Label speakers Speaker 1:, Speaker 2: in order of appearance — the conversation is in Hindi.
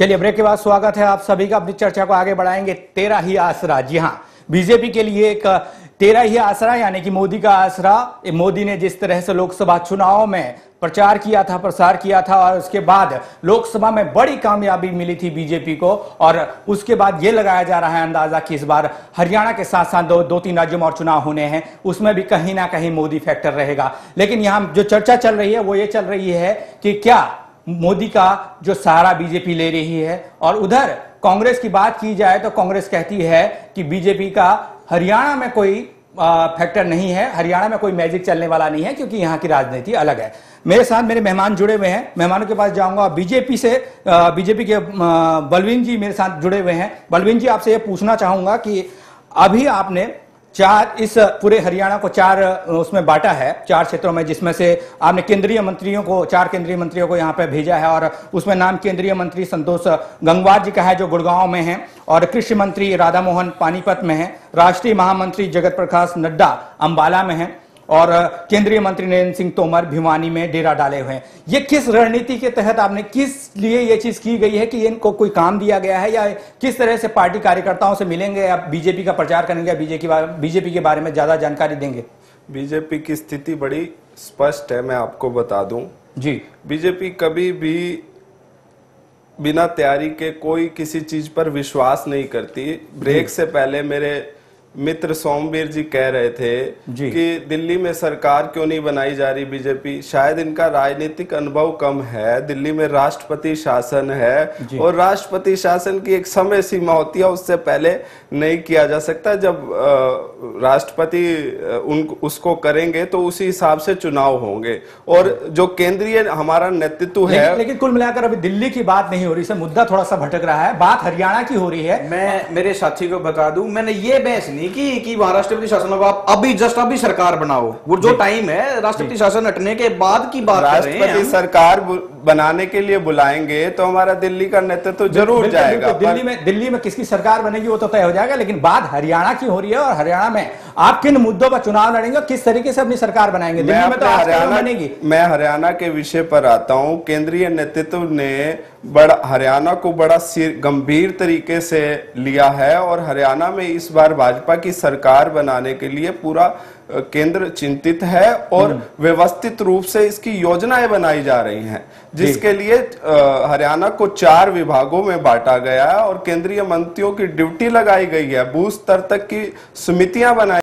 Speaker 1: चलिए ब्रेक के बाद स्वागत है आप सभी का। अपनी चर्चा को आगे बढ़ाएंगे। तेरा ही आसरा। जी हां, बीजेपी के लिए एक तेरा ही आसरा यानी कि मोदी का आसरा। मोदी ने जिस तरह से लोकसभा चुनाव में प्रचार किया था, प्रसार किया था और उसके बाद लोकसभा में बड़ी कामयाबी मिली थी बीजेपी को, और उसके बाद यह लगाया जा रहा है अंदाजा कि इस बार हरियाणा के साथ साथ दो तीन राज्यों में और चुनाव होने हैं, उसमें भी कहीं ना कहीं मोदी फैक्टर रहेगा। लेकिन यहां जो चर्चा चल रही है वो ये चल रही है कि क्या मोदी का जो सहारा बीजेपी ले रही है, और उधर कांग्रेस की बात की जाए तो कांग्रेस कहती है कि बीजेपी का हरियाणा में कोई फैक्टर नहीं है, हरियाणा में कोई मैजिक चलने वाला नहीं है, क्योंकि यहां की राजनीति अलग है। मेरे साथ मेरे मेहमान जुड़े हुए हैं, मेहमानों के पास जाऊंगा। बीजेपी के बलवीन जी मेरे साथ जुड़े हुए हैं। बलवीन जी, आपसे यह पूछना चाहूंगा कि अभी आपने इस पूरे हरियाणा को चार उसमें बांटा है, चार क्षेत्रों में, जिसमें से आपने चार केंद्रीय मंत्रियों को यहां पे भेजा है, और उसमें नाम केंद्रीय मंत्री संतोष गंगवार जी का है जो गुड़गांव में है, और कृषि मंत्री राधा मोहन पानीपत में है, राष्ट्रीय महामंत्री जगत प्रकाश नड्डा अंबाला में है, और केंद्रीय मंत्री नरेंद्र सिंह तोमर भिवानी में डेरा डाले हुए हैं। ये किस रणनीति के तहत आपने, किस लिए ये चीज की गई है कि इनको कोई काम दिया गया है, या किस तरह से पार्टी कार्यकर्ताओं से मिलेंगे, या बीजेपी का प्रचार करेंगे, या बीजेपी के बारे में ज्यादा जानकारी देंगे?
Speaker 2: बीजेपी की स्थिति बड़ी स्पष्ट है, मैं आपको बता दूं
Speaker 1: जी।
Speaker 2: बीजेपी कभी भी बिना तैयारी के कोई किसी चीज पर विश्वास नहीं करती। ब्रेक से पहले मेरे मित्र सोमवीर जी कह रहे थे कि दिल्ली में सरकार क्यों नहीं बनाई जा रही बीजेपी। शायद इनका राजनीतिक अनुभव कम है। दिल्ली में राष्ट्रपति शासन है, और राष्ट्रपति शासन की एक समय सीमा होती है, उससे पहले नहीं किया जा सकता। जब राष्ट्रपति उसको करेंगे तो उसी हिसाब से चुनाव होंगे, और जो केंद्रीय हमारा नेतृत्व है।
Speaker 1: लेकिन कुल मिलाकर अभी दिल्ली की बात नहीं हो रही, मुद्दा थोड़ा सा भटक रहा है, बात हरियाणा की हो रही है।
Speaker 3: मैं मेरे साथी को बता दूं, मैंने ये बहस नहीं कि वहां राष्ट्रपति शासन अब आप अभी सरकार बनाओ। वो जो टाइम है राष्ट्रपति शासन हटने के बाद की बात कर रहे हैं।
Speaker 2: राष्ट्रपति सरकार बनाने के लिए बुलाएंगे तो हमारा दिल्ली का नेतृत्व जरूर जाएगा।
Speaker 1: दिल्ली में किसकी सरकार बनेगी वो तो तय हो जाएगा, लेकिन बात हरियाणा की हो रही है, और हरियाणा में आप किन मुद्दों पर चुनाव लड़ेंगे और किस तरीके से अपनी सरकार बनाएंगे? दिल्ली में तो हरियाणा बनेगी।
Speaker 2: मैं हरियाणा के विषय पर आता हूं। केंद्रीय नेतृत्व ने हरियाणा को बड़ा गंभीर तरीके से लिया है, और हरियाणा में इस बार भाजपा की सरकार बनाने के लिए पूरा केंद्र चिंतित है, और व्यवस्थित रूप से इसकी योजनाएं बनाई जा रही हैं, जिसके लिए हरियाणा को 4 विभागों में बांटा गया है, और केंद्रीय मंत्रियों की ड्यूटी लगाई गई है। बूथ स्तर तक की समितियां बनाई